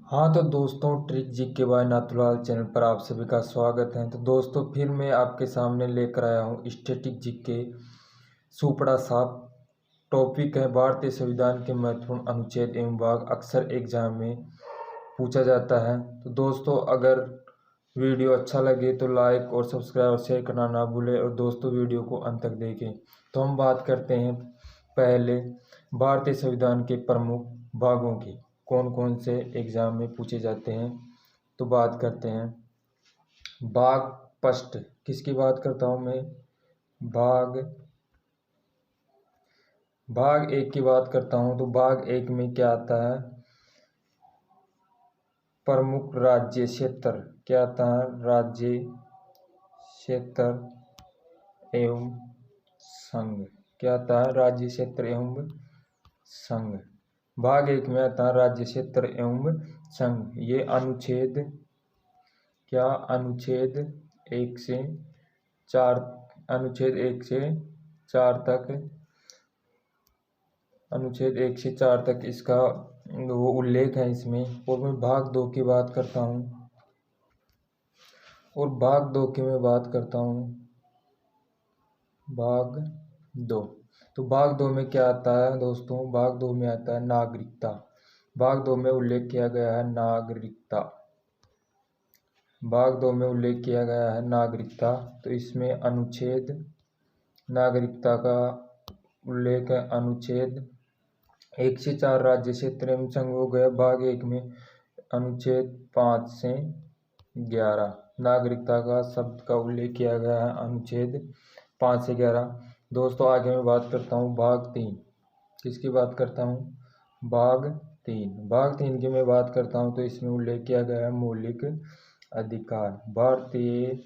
हाँ तो दोस्तों, trick GK by Nathulal channel पर आप सभी का स्वागत है। तो दोस्तों, फिर मैं आपके सामने लेकर आया हूँ स्टैटिक जीके सुपड़ा साफ। टॉपिक है भारतीय संविधान के महत्वपूर्ण अनुच्छेद एवं भाग, अक्सर एग्जाम में पूछा जाता है। तो दोस्तों, अगर वीडियो अच्छा लगे तो लाइक और सब्सक्राइब और शेयर करना ना भूलें, और दोस्तों वीडियो को अंत तक देखें। तो हम बात करते हैं पहले भारतीय संविधान के प्रमुख भागों की, कौन कौन से एग्जाम में पूछे जाते हैं। तो बात करते हैं भाग फर्स्ट। किसकी बात करता हूँ मैं? भाग भाग एक की बात करता हूँ। तो भाग एक में क्या आता है? प्रमुख राज्य क्षेत्र। क्या आता है? राज्य क्षेत्र एवं संघ। क्या आता है? राज्य क्षेत्र एवं संघ। भाग एक में आता है राज्य क्षेत्र एवं संघ। ये अनुच्छेद क्या? अनुच्छेद एक से चार तक इसका वो उल्लेख है इसमें। और मैं भाग दो की बात करता हूँ, और भाग दो की मैं बात करता हूँ। भाग दो। तो भाग दो में क्या आता है दोस्तों? भाग दो में आता है नागरिकता। भाग दो में उल्लेख किया गया है नागरिकता। भाग दो में उल्लेख किया गया है नागरिकता। तो इसमें अनुच्छेद नागरिकता का उल्लेख है अनुच्छेद 1 से 4 राज्य क्षेत्र एवं संघ हो गया। भाग एक में अनुच्छेद 5 से 11 नागरिकता का शब्द का उल्लेख किया गया है अनुच्छेद 5 से 11। दोस्तों, आगे मैं बात करता हूँ भाग 3। किसकी बात करता हूँ? भाग 3। भाग 3 की मैं बात करता हूँ। तो इसमें उल्लेख किया गया है मौलिक अधिकार। भारतीय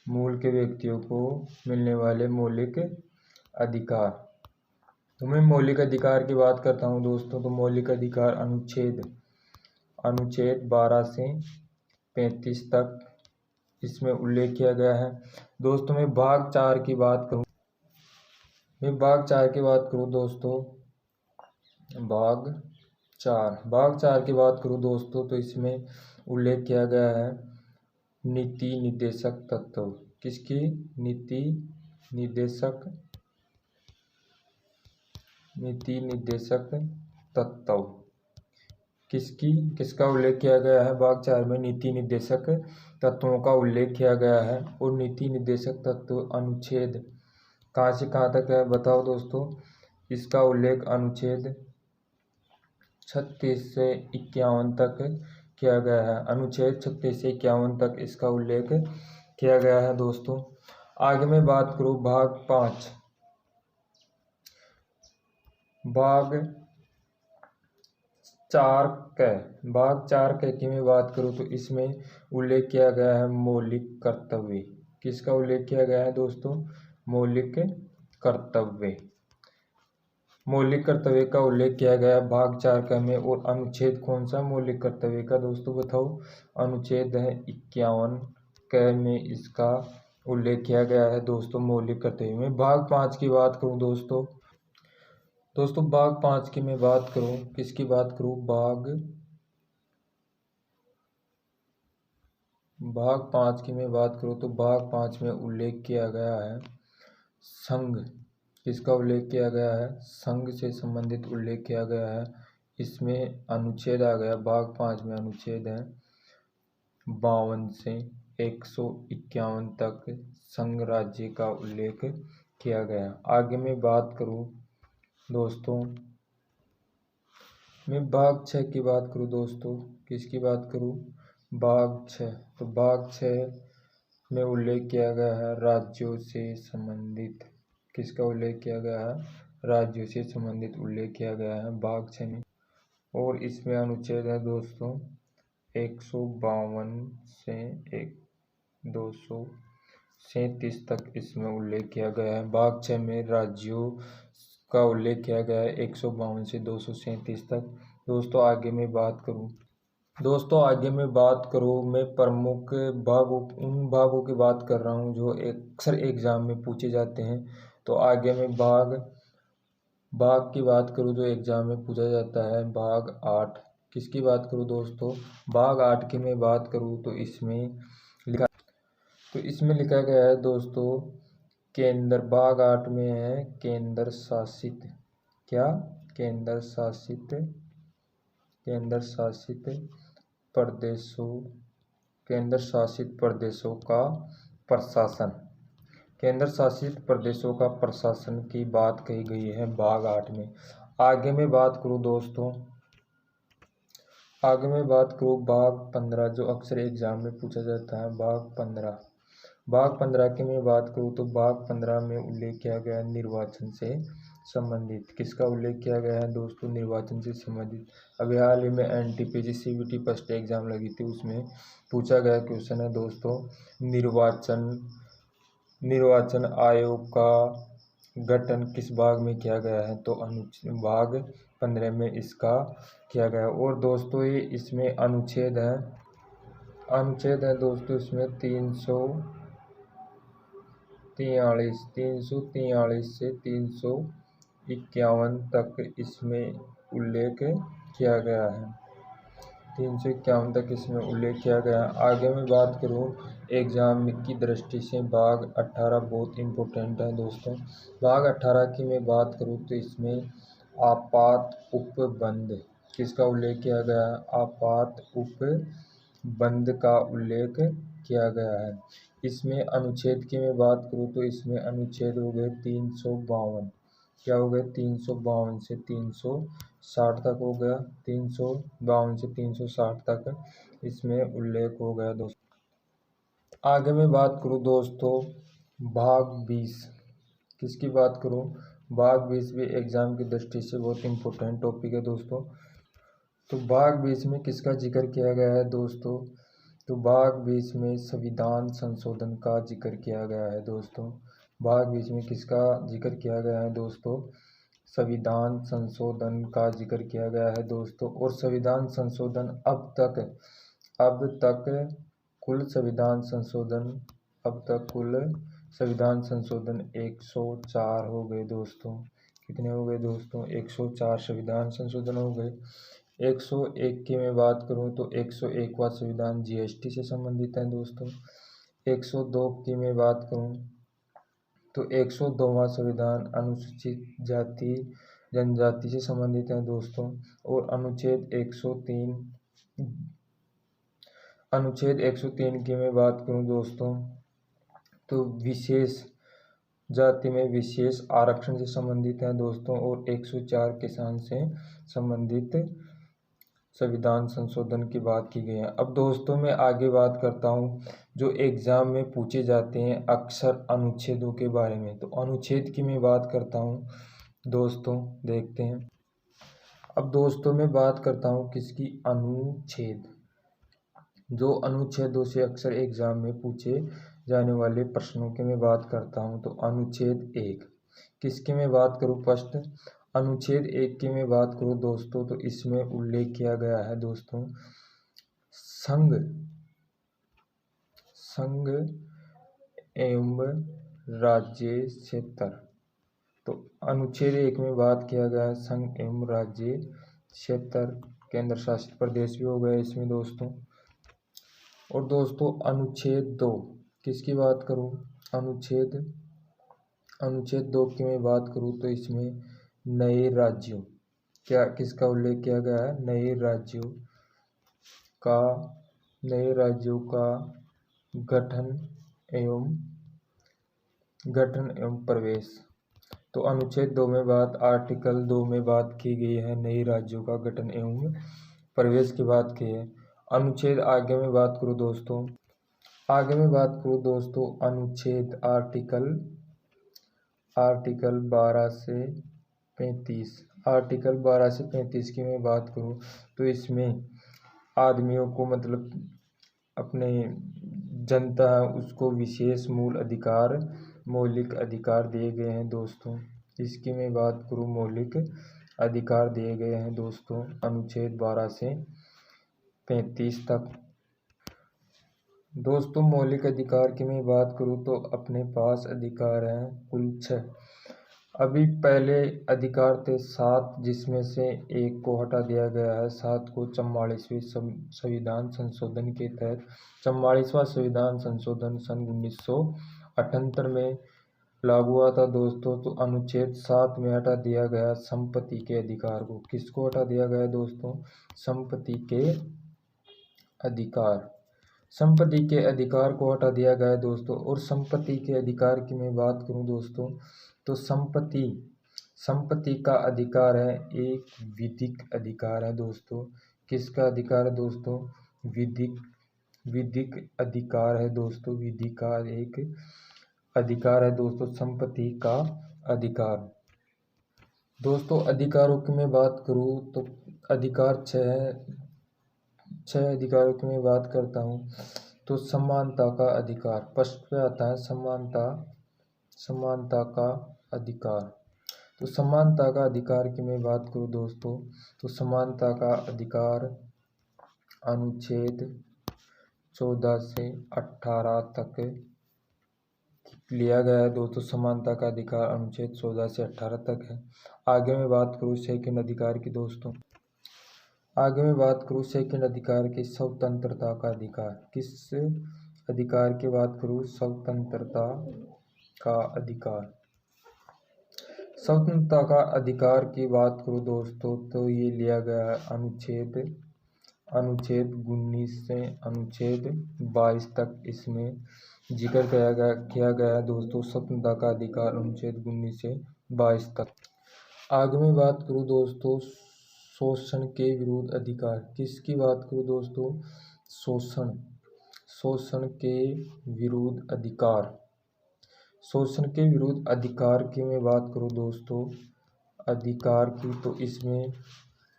मूल के व्यक्तियों को मिलने वाले मौलिक अधिकार। तो मैं मौलिक अधिकार की बात करता हूँ दोस्तों। तो मौलिक अधिकार अनुच्छेद 12 से 35 तक इसमें उल्लेख किया गया है। दोस्तों, मैं भाग 4 की बात करूँ दोस्तों। भाग 4 की बात करूँ दोस्तों। तो इसमें उल्लेख किया गया है नीति निर्देशक तत्व। किसकी? नीति निर्देशक तत्व। किसका उल्लेख किया गया है? भाग 4 में नीति निर्देशक तत्वों का उल्लेख किया गया है। और नीति निर्देशक तत्व अनुच्छेद कहाँ से कहाँ तक है बताओ दोस्तों? इसका उल्लेख अनुच्छेद 36 से 51 तक किया गया है। अनुच्छेद 36 से 51 तक इसका उल्लेख किया गया है दोस्तों। आगे मैं बात करूँ भाग 5। भाग 4 की मैं बात करूँ। तो इसमें उल्लेख किया गया है मौलिक कर्तव्य। किसका उल्लेख किया गया है दोस्तों? मौलिक कर्तव्य। मौलिक कर्तव्य का उल्लेख किया गया भाग 4 का में। और अनुच्छेद कौन सा मौलिक कर्तव्य का दोस्तों बताओ? अनुच्छेद है 51 क में इसका उल्लेख किया गया है दोस्तों मौलिक कर्तव्य में। भाग 5 की बात करूं दोस्तों। भाग 5 की मैं बात करूं, किसकी बात करूं? भाग 5 की मैं बात करूं। तो भाग 5 में उल्लेख किया गया है संघ। किसका उल्लेख किया गया है? संघ से संबंधित उल्लेख किया गया है। इसमें अनुच्छेद आ गया भाग 5 में। अनुच्छेद है 52 से 151 तक संघ राज्य का उल्लेख किया गया। आगे मैं बात करूं दोस्तों, मैं भाग 6 की बात करूं दोस्तों। किसकी बात करूं? भाग 6। तो भाग 6 में उल्लेख किया गया है राज्यों से संबंधित। किसका उल्लेख किया गया है? राज्यों से संबंधित उल्लेख किया गया है भाग 6 में। और इसमें अनुच्छेद है दोस्तों 152 से 237 तक इसमें उल्लेख किया गया है। भाग 6 में राज्यों का उल्लेख किया गया है 152 से 237 तक। दोस्तों, आगे मैं बात करूँ मैं प्रमुख भागों, उन भागों की बात कर रहा हूँ जो अक्सर एग्जाम में पूछे जाते हैं। तो आगे मैं भाग की बात करूँ जो एग्जाम में पूछा जाता है भाग 8। किसकी बात करूँ दोस्तों, भाग 8 की मैं बात करूँ तो इसमें लिखा गया है दोस्तों केंद्र, भाग 8 में है केंद्र शासित, क्या, केंद्र शासित प्रदेशों, केंद्र शासित प्रदेशों का प्रशासन, केंद्र शासित प्रदेशों का प्रशासन की बात कही गई है भाग 8 में। आगे मैं बात करूँ दोस्तों, भाग 15 जो अक्सर एग्जाम में पूछा जाता है, भाग 15 की मैं बात करूँ तो भाग 15 में उल्लेख किया गया है निर्वाचन से संबंधित। किसका उल्लेख किया गया है दोस्तों, निर्वाचन से संबंधित। अभी हाल ही में एनटीपीसी सीबीटी फर्स्ट एग्जाम लगी थी, उसमें पूछा गया क्वेश्चन है दोस्तों, निर्वाचन आयोग का गठन किस भाग में किया गया है, तो भाग 15 में इसका किया गया। और दोस्तों ये इसमें अनुच्छेद है दोस्तों, इसमें 343 से 351 तक इसमें उल्लेख किया गया है, 351 तक इसमें उल्लेख किया गया है। आगे मैं बात करूं एग्जाम की दृष्टि से भाग 18 बहुत इम्पोर्टेंट है दोस्तों। भाग 18 की मैं बात करूं तो इसमें आपात उपबंध, किसका उल्लेख किया गया है, आपात उपबंध का उल्लेख किया गया है। इसमें अनुच्छेद की मैं बात करूं तो इसमें अनुच्छेद हो गए 352, क्या हो गए 352 से 360 तक हो गया, 352 से 360 तक इसमें उल्लेख हो गया दोस्तों। आगे मैं बात करूं दोस्तों भाग 20, किसकी बात करूं, भाग 20 भी एग्जाम की दृष्टि से बहुत इम्पोर्टेंट टॉपिक है दोस्तों। तो भाग 20 में किसका जिक्र किया गया है दोस्तों, तो भाग 20 में संविधान संशोधन का जिक्र किया गया है दोस्तों। भाग 20 में किसका जिक्र किया गया है दोस्तों, संविधान संशोधन का जिक्र किया गया है दोस्तों। और संविधान संशोधन अब तक कुल संविधान संशोधन 104 हो गए दोस्तों। कितने हो गए दोस्तों, 104 संविधान संशोधन हो गए। 101 की मैं बात करूं तो 101वां संविधान जीएसटी से संबंधित है दोस्तों। 102 की मैं बात करूं तो 102वां संविधान अनुसूचित जाति जनजाति से संबंधित है दोस्तों। और अनुच्छेद 103 की मैं बात करूं दोस्तों तो विशेष जाति में विशेष आरक्षण से संबंधित है दोस्तों। और 104 किसान से संबंधित संविधान संशोधन की बात की गई है। अब दोस्तों मैं आगे बात करता हूँ जो एग्जाम में पूछे जाते हैं अक्सर अनुच्छेदों के बारे में। तो अनुच्छेद की मैं बात करता हूँ दोस्तों, देखते हैं। अब दोस्तों मैं बात करता हूँ किसकी, अनुच्छेद, जो अनुच्छेदों से अक्सर एग्जाम में पूछे जाने वाले प्रश्नों की मैं बात करता हूँ। तो अनुच्छेद 1 किसकी मैं बात करूँ, फर्स्ट अनुच्छेद 1 की मैं बात करूँ दोस्तों तो इसमें उल्लेख किया गया है दोस्तों संघ एवं राज्य क्षेत्र। तो अनुच्छेद 1 में बात किया गया है संघ एवं राज्य क्षेत्र, केंद्र शासित प्रदेश भी हो गए इसमें दोस्तों। और दोस्तों अनुच्छेद 2 किसकी बात करूं, अनुच्छेद 2 की मैं बात करूं तो इसमें नए राज्यों, क्या किसका उल्लेख किया गया है, नए राज्यों का गठन एवं प्रवेश। तो अनुच्छेद 2 में आर्टिकल 2 में बात की गई है नए राज्यों का गठन एवं प्रवेश की बात की है। अनुच्छेद आगे में बात करूँ दोस्तों, अनुच्छेद आर्टिकल 12 से 35 की मैं बात करूँ तो इसमें आदमियों को मतलब अपने जनता है उसको विशेष मौलिक अधिकार दिए गए हैं दोस्तों। इसकी मैं बात करूँ, मौलिक अधिकार दिए गए हैं दोस्तों अनुच्छेद 12 से 35 तक। दोस्तों मौलिक अधिकार की मैं बात करूँ तो अपने पास अधिकार हैं कुल 6। अभी पहले अधिकार थे 7, जिसमें से एक को हटा दिया गया है। 7 को 44वें संविधान संशोधन के तहत 44वां संविधान संशोधन सन 1978 में लागू हुआ था दोस्तों। तो अनुच्छेद 7 में हटा दिया गया संपत्ति के अधिकार को। किसको हटा दिया गया दोस्तों? संपत्ति के अधिकार। संपत्ति के अधिकार को हटा दिया गया दोस्तों। और संपत्ति के अधिकार की मैं बात करूं दोस्तों, तो संपत्ति का अधिकार है एक विधिक अधिकार है दोस्तों। किसका अधिकार है दोस्तों? विधिक अधिकार है दोस्तों। विधि का एक अधिकार है दोस्तों, संपत्ति का अधिकार। दोस्तों अधिकारों की मैं बात करूं तो अधिकार छह अधिकारों की मैं बात करता हूं। तो समानता का अधिकार फर्स्ट पे आता है। समानता का अधिकार। तो समानता का अधिकार की मैं बात करूं दोस्तों, तो समानता का अधिकार अनुच्छेद 14 से 18 तक लिया गया है दोस्तों। समानता का अधिकार अनुच्छेद 14 से 18 तक है। आगे मैं बात करूं सेकंड अधिकार की दोस्तों। आगे मैं बात करूं सेकंड अधिकार की, स्वतंत्रता का अधिकार। किस अधिकार की बात करूं? स्वतंत्रता का अधिकार। स्वतंत्रता का अधिकार की बात करूं दोस्तों, तो ये लिया गया है अनुच्छेद 19 से अनुच्छेद 22 तक इसमें जिक्र किया गया है दोस्तों। स्वतंत्रता का अधिकार अनुच्छेद 19 से 22 तक। आगे मैं बात करूं दोस्तों शोषण के विरुद्ध अधिकार। किसकी बात करूं दोस्तों? शोषण के विरुद्ध अधिकार। शोषण के विरुद्ध अधिकार की मैं बात करूं दोस्तों अधिकार की, तो इसमें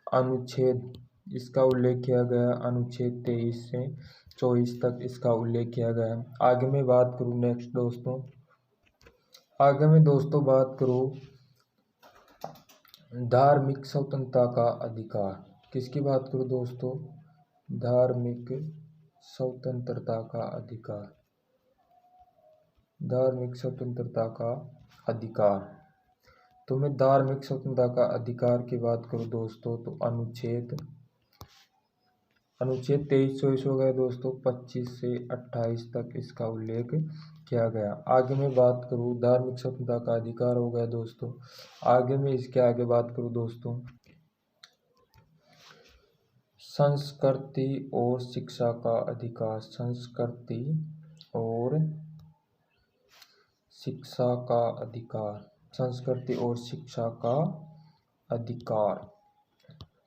अनुच्छेद इसका उल्लेख किया गया अनुच्छेद 23 से 24 तक इसका उल्लेख किया गया है। आगे मैं बात करूं नेक्स्ट दोस्तों, आगे मैं दोस्तों बात करूं धार्मिक स्वतंत्रता का अधिकार। किसकी बात करूं दोस्तों? धार्मिक स्वतंत्रता का अधिकार। धार्मिक स्वतंत्रता का अधिकार। तो मैं धार्मिक स्वतंत्रता का अधिकार की बात करूं दोस्तों, तो अनुच्छेद 23-24 हो गया दोस्तों। 25 से 28 तक इसका उल्लेख किया गया। आगे मैं बात करूं धार्मिक स्वतंत्रता का अधिकार हो गया दोस्तों। आगे मैं इसके आगे बात करूं दोस्तों संस्कृति और शिक्षा का अधिकार। संस्कृति और शिक्षा का अधिकार। संस्कृति और शिक्षा का अधिकार।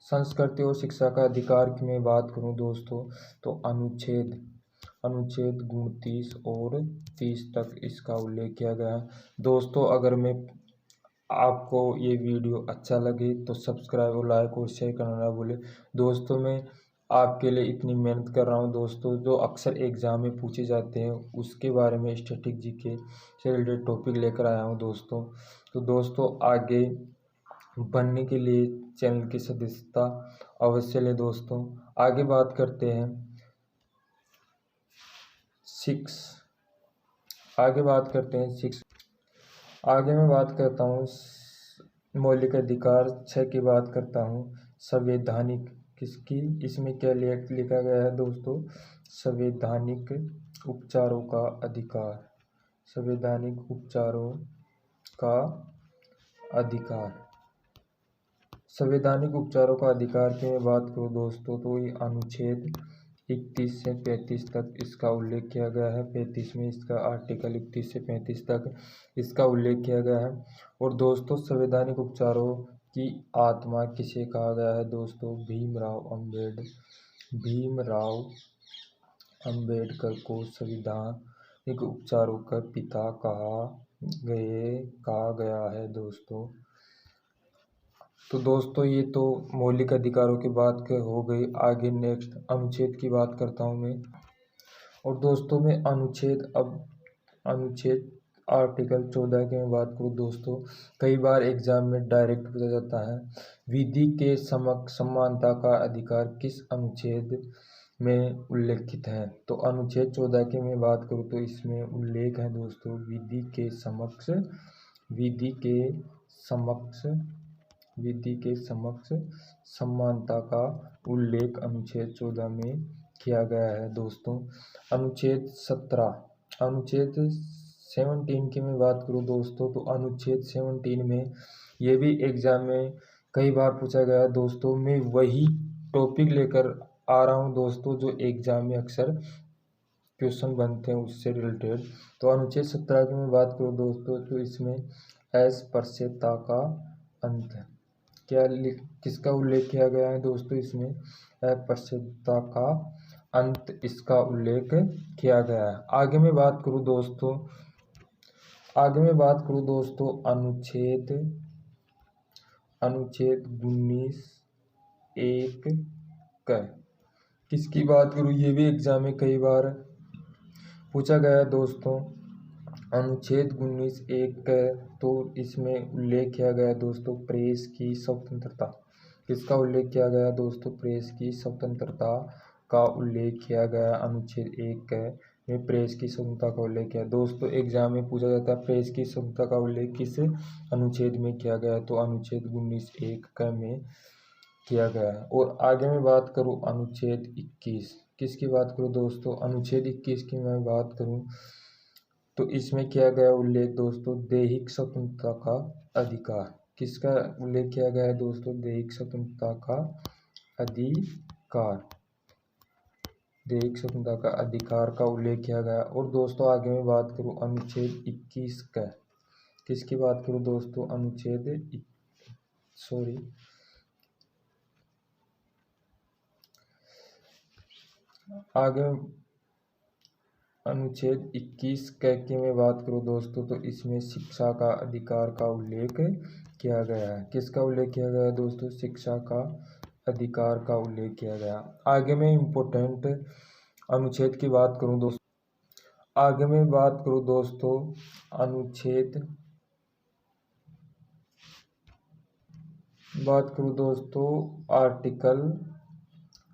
संस्कृति और शिक्षा का अधिकार की मैं बात करूं दोस्तों, तो अनुच्छेद 29 और 30 तक इसका उल्लेख किया गया है दोस्तों। अगर मैं आपको ये वीडियो अच्छा लगे तो सब्सक्राइब और लाइक और शेयर करना ना भूलें दोस्तों। मैं आपके लिए इतनी मेहनत कर रहा हूँ दोस्तों, जो अक्सर एग्जाम में पूछे जाते हैं उसके बारे में स्टैटिक जीके से रिलेटेड टॉपिक लेकर आया हूँ दोस्तों। तो दोस्तों आगे बनने के लिए चैनल की सदस्यता अवश्य लें दोस्तों। आगे बात करते हैं आगे मैं बात करता हूँ मौलिक अधिकार 6 की बात करता हूँ संवैधानिक। किसकी? इसमें क्या लिखा गया है दोस्तों? संवैधानिक उपचारों का अधिकार। संवैधानिक उपचारों का अधिकार। संवैधानिक उपचारों का अधिकार की मैं बात करूं दोस्तों, तो ये अनुच्छेद 31 से 35 तक इसका उल्लेख किया गया है। 35 में इसका आर्टिकल 31 से 35 तक इसका उल्लेख किया गया है। और दोस्तों संवैधानिक उपचारों की आत्मा किसे कहा गया है दोस्तों? भीमराव अंबेडकर को संवैधानिक उपचारों का पिता कहा गया है दोस्तों। तो दोस्तों ये तो मौलिक अधिकारों की बात हो गई। आगे नेक्स्ट अनुच्छेद की बात करता हूँ मैं। और दोस्तों मैं अनुच्छेद आर्टिकल 14 की मैं बात करूँ दोस्तों, कई बार एग्जाम में डायरेक्ट पूछा जाता है विधि के समक्ष समानता का अधिकार किस अनुच्छेद में उल्लेखित है? तो अनुच्छेद 14 की मैं बात करूँ तो इसमें उल्लेख है दोस्तों विधि के समक्ष विधि के समक्ष समानता का उल्लेख अनुच्छेद 14 में किया गया है दोस्तों। अनुच्छेद 17, अनुच्छेद 17 की मैं बात करूँ दोस्तों, तो अनुच्छेद 17 में ये भी एग्जाम में कई बार पूछा गया है दोस्तों। मैं वही टॉपिक लेकर आ रहा हूँ दोस्तों जो एग्जाम में अक्सर क्वेश्चन बनते हैं उससे रिलेटेड। तो अनुच्छेद 17 की मैं बात करूँ दोस्तों, तो इसमें अस्पृश्यता का अंत किसका उल्लेख किया गया है दोस्तों, इसमें अस्पृश्यता का अंत इसका उल्लेख किया गया है। आगे मैं बात करूँ दोस्तों अनुच्छेद 19(1) का किसकी बात करूँ, ये भी एग्जाम में कई बार पूछा गया है दोस्तों। अनुच्छेद 19(1) का तो इसमें उल्लेख किया गया है दोस्तों प्रेस की स्वतंत्रता। किसका उल्लेख किया गया दोस्तों, प्रेस की स्वतंत्रता का उल्लेख किया गया। अनुच्छेद 1 में प्रेस की स्वतंत्रता का उल्लेख किया दोस्तों। एग्जाम में पूछा जाता है प्रेस की स्वतंत्रता का उल्लेख किस अनुच्छेद में किया गया, तो अनुच्छेद 19(1) में किया गया है। और आगे मैं बात करूँ अनुच्छेद 21, किसकी बात करूँ दोस्तों, अनुच्छेद 21 की मैं बात करूँ तो इसमें किया गया उल्लेख दोस्तों दैहिक स्वतंत्रता का अधिकार। किसका उल्लेख किया गया है दोस्तों, दैहिक स्वतंत्रता का अधिकार, दैहिक स्वतंत्रता का अधिकार का उल्लेख किया गया। और दोस्तों आगे मैं बात करूँ अनुच्छेद 21 का, किसकी बात करूँ दोस्तों, आगे अनुच्छेद 21 की मैं बात करूँ दोस्तों, तो इसमें शिक्षा का अधिकार का उल्लेख किया गया है। किसका उल्लेख किया गया है दोस्तों, शिक्षा का अधिकार का उल्लेख किया गया। आगे मैं इम्पोर्टेंट अनुच्छेद की बात करूँ दोस्तों, आगे मैं बात करूँ दोस्तों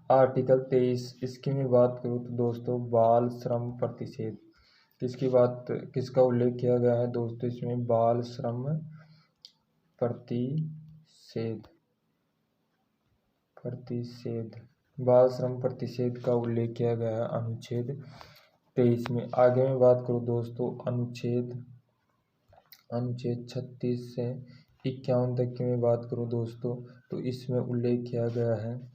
आर्टिकल 23, इसकी मैं बात करूँ तो दोस्तों बाल श्रम प्रतिषेध। किसका उल्लेख किया गया है दोस्तों, इसमें बाल श्रम प्रतिषेध का उल्लेख किया गया है अनुच्छेद 23 में। आगे मैं बात करूँ दोस्तों अनुच्छेद 36 से 51 तक की मैं बात करूँ दोस्तों, तो इसमें उल्लेख किया गया है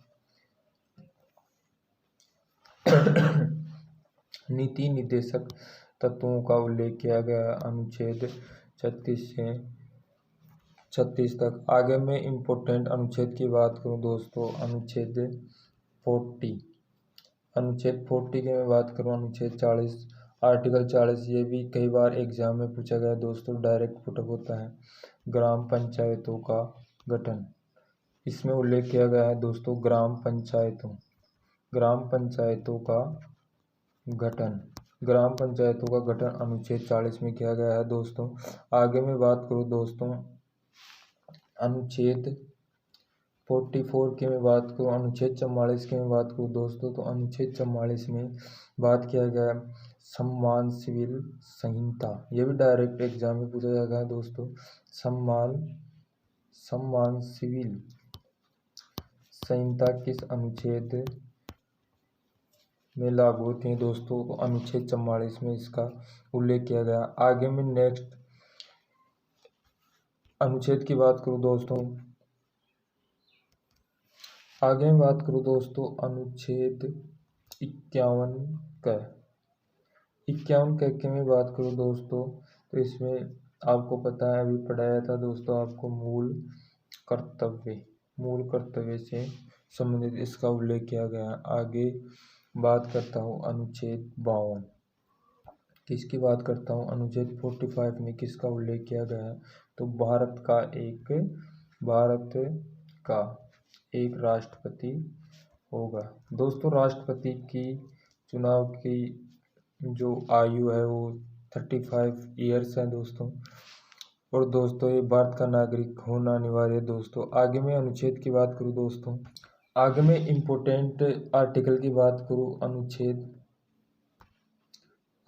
नीति निर्देशक तत्वों का उल्लेख किया गया अनुच्छेद 36 से 36 तक। आगे मैं इम्पोर्टेंट अनुच्छेद की बात करूं दोस्तों, अनुच्छेद 40 की मैं बात करूं, अनुच्छेद 40, आर्टिकल 40, ये भी कई बार एग्जाम में पूछा गया दोस्तों, डायरेक्ट पुटअप होता है। ग्राम पंचायतों का गठन, इसमें उल्लेख किया गया है दोस्तों ग्राम पंचायतों का गठन अनुच्छेद 40 में किया गया है दोस्तों। आगे मैं बात करूं दोस्तों अनुच्छेद 44 की मैं बात करूं, अनुच्छेद 44 की मैं बात करूं दोस्तों, तो अनुच्छेद 44 में बात किया गया सम्मान सिविल संहिता। ये भी डायरेक्ट एग्जाम में पूछा जाता है दोस्तों, सम्मान सिविल संहिता किस अनुच्छेद में लागू होती है दोस्तों, तो अनुच्छेद 44 में इसका उल्लेख किया गया। आगे मैं नेक्स्ट अनुच्छेद की बात करूं दोस्तों, अनुच्छेद 51 की मैं बात करूं दोस्तों, तो इसमें आपको पता है अभी पढ़ाया था दोस्तों आपको मूल कर्तव्य से संबंधित इसका उल्लेख किया गया। आगे बात करता हूँ अनुच्छेद 52, किसकी बात करता हूँ, अनुच्छेद 45 में किसका उल्लेख किया गया है, तो भारत का एक राष्ट्रपति होगा दोस्तों। राष्ट्रपति की चुनाव की जो आयु है वो 35 ईयर्स है दोस्तों, और दोस्तों ये भारत का नागरिक होना अनिवार्य है दोस्तों। आगे मैं अनुच्छेद की बात करूँ दोस्तों, आगे मैं इम्पोर्टेंट आर्टिकल की बात करूँ, अनुच्छेद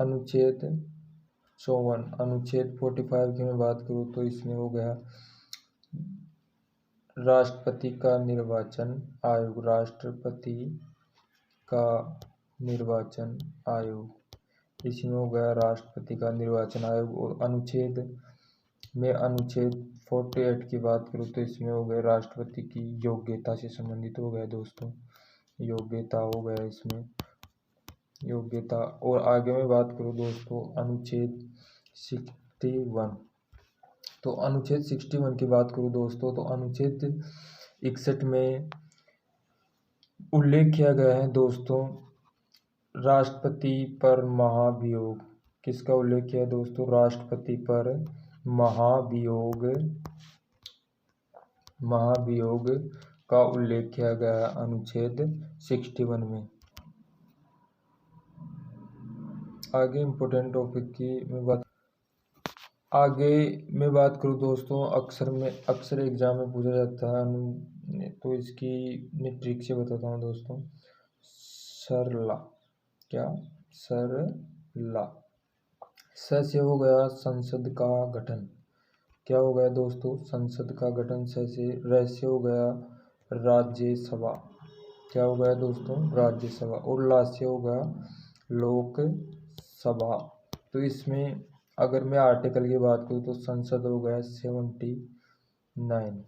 54, अनुच्छेद 45 की मैं बात करूँ तो इसमें हो गया राष्ट्रपति का निर्वाचन आयोग, राष्ट्रपति का निर्वाचन आयोग, इसमें हो गया राष्ट्रपति का निर्वाचन आयोग। और अनुच्छेद 48 की बात करूँ तो इसमें हो गया राष्ट्रपति की योग्यता से संबंधित हो गया दोस्तों, योग्यता हो गया इसमें, योग्यता। और आगे मैं बात करूँ दोस्तों अनुच्छेद 61, तो अनुच्छेद 61 की बात करूँ दोस्तों तो अनुच्छेद 61 में उल्लेख किया गया है दोस्तों राष्ट्रपति पर महाभियोग। किसका उल्लेख किया है दोस्तों? राष्ट्रपति पर महाभियोग का उल्लेख किया गया है अनुच्छेद 61 में। आगे इम्पोर्टेंट टॉपिक की मैं बात करूँ दोस्तों, अक्सर एग्जाम में पूछा जाता है तो इसकी मैं ट्रिक से बताता हूँ दोस्तों। सरला, क्या? सरला। स से हो गया संसद का गठन, क्या हो गया दोस्तों? संसद का गठन स से। र से हो गया राज्यसभा, क्या हो गया दोस्तों? राज्यसभा। और ला से हो गया लोकसभा। तो इसमें अगर मैं आर्टिकल की बात करूँ तो संसद हो गया 79,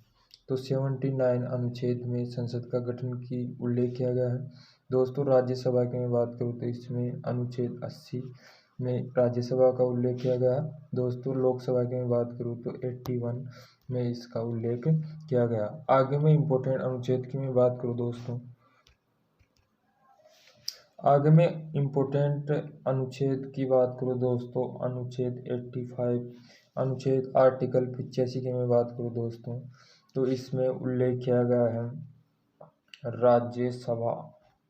तो 79 अनुच्छेद में संसद का गठन की उल्लेख किया गया है दोस्तों। राज्यसभा की मैं बात करूँ तो इसमें अनुच्छेद 80 में राज्यसभा का उल्लेख किया गया है दोस्तों। लोकसभा की मैं बात करूँ तो 81 में इसका उल्लेख किया गया। आगे मैं इम्पोर्टेंट अनुच्छेद की मैं बात करूँ दोस्तों, आगे मैं इम्पोर्टेंट अनुच्छेद की बात करूँ दोस्तों, अनुच्छेद 85, अनुच्छेद आर्टिकल 85 की मैं बात करूँ दोस्तों तो इसमें उल्लेख किया गया है राज्यसभा।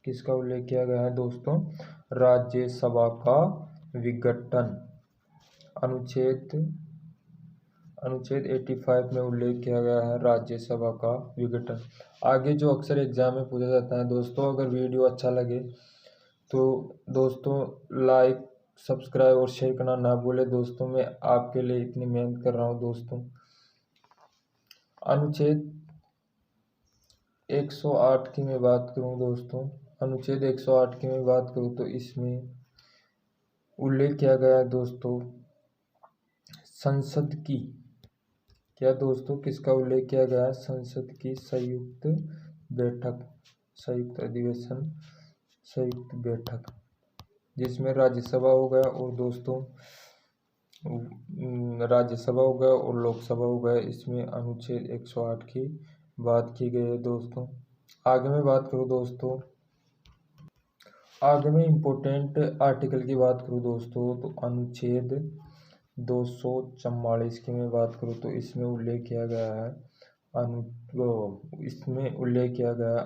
किसका उल्लेख किया गया है दोस्तों? राज्यसभा का विघटन। अनुच्छेद 85 में उल्लेख किया गया है राज्यसभा का विघटन। आगे जो अक्सर एग्जाम में पूछा जाता है दोस्तों, अगर वीडियो अच्छा लगे तो दोस्तों लाइक, सब्सक्राइब और शेयर करना ना भूले दोस्तों। मैं आपके लिए इतनी मेहनत कर रहा हूँ दोस्तों। अनुच्छेद 108 की मैं बात करूँ दोस्तों, अनुच्छेद 108 की मैं बात करूँ तो इसमें उल्लेख किया गया है दोस्तों संसद की, क्या दोस्तों? किसका उल्लेख किया गया है? संसद की संयुक्त बैठक, संयुक्त अधिवेशन, संयुक्त बैठक, जिसमें राज्यसभा हो गया और दोस्तों राज्यसभा हो गया और लोकसभा हो गया। इसमें अनुच्छेद 108 की बात की गई है दोस्तों। आगे मैं बात करूँ दोस्तों, आगे मैं इम्पोर्टेंट आर्टिकल की बात करूँ दोस्तों तो अनुच्छेद 244 की मैं बात करूँ तो इसमें उल्लेख किया गया है इसमें उल्लेख किया गया है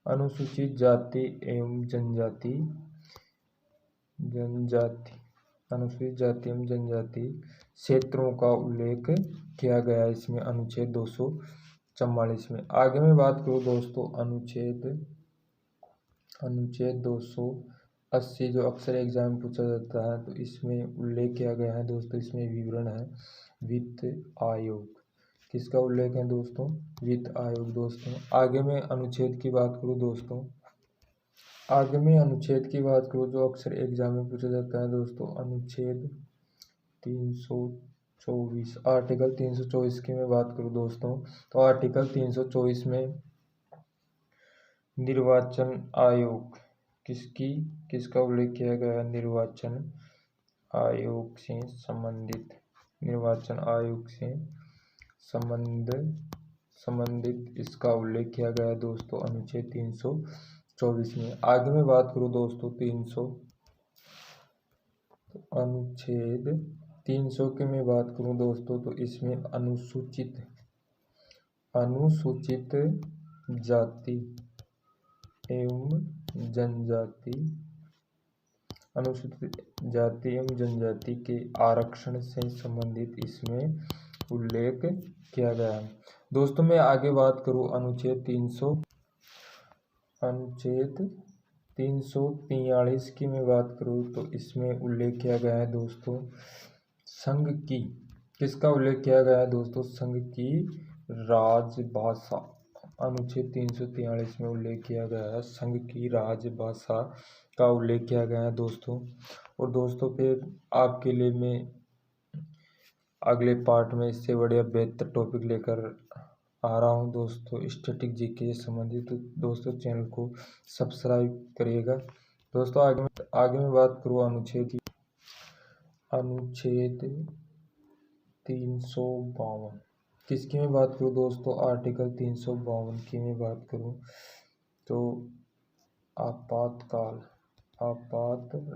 अनुसूचित जाति एवं जनजाति, अनुसूचित जाति एवं जनजाति क्षेत्रों का उल्लेख किया गया है इसमें अनुच्छेद 244 में। आगे मैं बात करूँ दोस्तों अनुच्छेद 280 जो अक्सर एग्जाम में पूछा जाता है तो इसमें उल्लेख किया गया है दोस्तों, इसमें विवरण है वित्त आयोग। किसका उल्लेख है दोस्तों? वित्त आयोग दोस्तों। आगे मैं अनुच्छेद की बात करूँ दोस्तों, आगे मैं अनुच्छेद की बात करूँ जो अक्सर एग्जाम में पूछा जाता है दोस्तों, अनुच्छेद 324, आर्टिकल 324 की मैं बात करूँ दोस्तों तो आर्टिकल 324 में निर्वाचन आयोग, किसका उल्लेख किया गया है? निर्वाचन आयोग से संबंधित, निर्वाचन आयोग से संबंधित इसका उल्लेख किया गया है दोस्तों अनुच्छेद 324 में। आगे मैं बात करूँ दोस्तों अनुच्छेद 300 की मैं बात करूँ दोस्तों तो इसमें अनुसूचित जाति एवं जनजाति, अनुसूचित जाति एवं जनजाति के आरक्षण से संबंधित इसमें उल्लेख किया गया है दोस्तों। मैं आगे बात करूं अनुच्छेद 343 की मैं बात करूँ तो इसमें उल्लेख किया गया है दोस्तों संघ की, किसका उल्लेख किया गया है दोस्तों, संघ की राजभाषा। अनुच्छेद 343 में उल्लेख किया गया है संघ की राजभाषा का उल्लेख किया गया है दोस्तों। और दोस्तों फिर आपके लिए मैं अगले पार्ट में इससे बढ़िया बेहतर टॉपिक लेकर आ रहा हूँ दोस्तों स्टैटिक जीके से संबंधित। तो दोस्तों चैनल को सब्सक्राइब करिएगा। दोस्तों आगे मैं बात करूँ अनुच्छेद 352 किसकी मैं बात करूँ दोस्तों, आर्टिकल 352 की मैं बात करूँ तो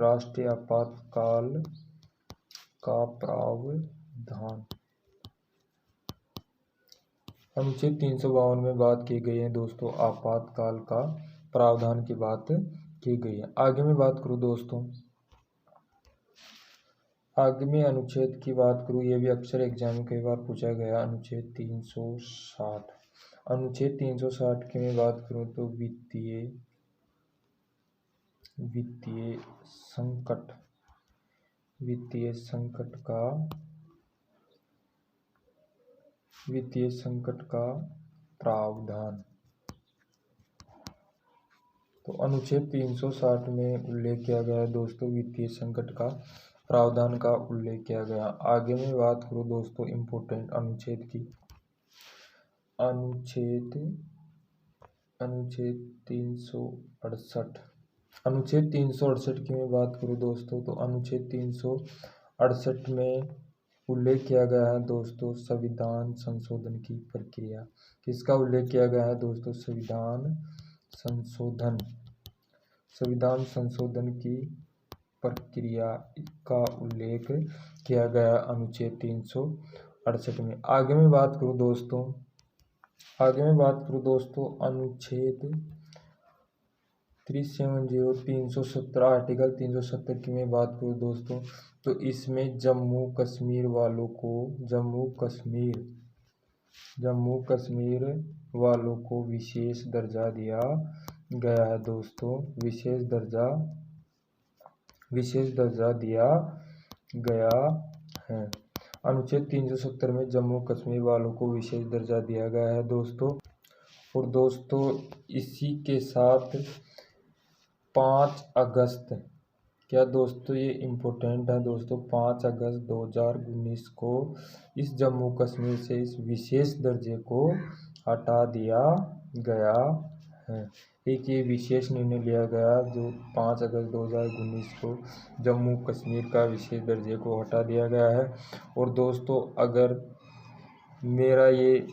राष्ट्रीय आपातकाल का प्रावधान। अनुच्छेद 352 में बात की गई है दोस्तों आपातकाल का प्रावधान की बात की गई है। आगे मैं बात करूँ दोस्तों, आगे में अनुच्छेद की बात करूँ, ये भी अक्सर एग्जाम में कई बार पूछा गया। अनुच्छेद 360 अनुच्छेद 360 की मैं बात करूँ तो वित्तीय संकट का प्रावधान। तो अनुच्छेद 360 में उल्लेख किया गया है दोस्तों वित्तीय संकट का प्रावधान का उल्लेख किया गया। आगे मैं बात करूँ दोस्तों इम्पोर्टेंट अनुच्छेद की, अनुच्छेद 368 की मैं बात करूँ दोस्तों तो अनुच्छेद 368 में उल्लेख किया गया है दोस्तों संविधान संशोधन की प्रक्रिया। किसका उल्लेख किया गया है दोस्तों, संविधान संशोधन की प्रक्रिया का उल्लेख किया गया अनुच्छेद 368 में। आगे मैं बात करूँ दोस्तों अनुच्छेद 370 आर्टिकल 370 की मैं बात करूँ दोस्तों तो इसमें जम्मू कश्मीर वालों को विशेष दर्जा दिया गया है दोस्तों, विशेष दर्जा दिया गया है। अनुच्छेद 370 में जम्मू कश्मीर वालों को विशेष दर्जा दिया गया है दोस्तों। और दोस्तों इसी के साथ 5 अगस्त, क्या दोस्तों ये इम्पोर्टेंट है दोस्तों, 5 अगस्त 2019 को इस जम्मू कश्मीर से इस विशेष दर्जे को हटा दिया गया है। एक ये विशेष निर्णय लिया गया जो 5 अगस्त 2019 को जम्मू कश्मीर का विशेष दर्जे को हटा दिया गया है। और दोस्तों अगर मेरा ये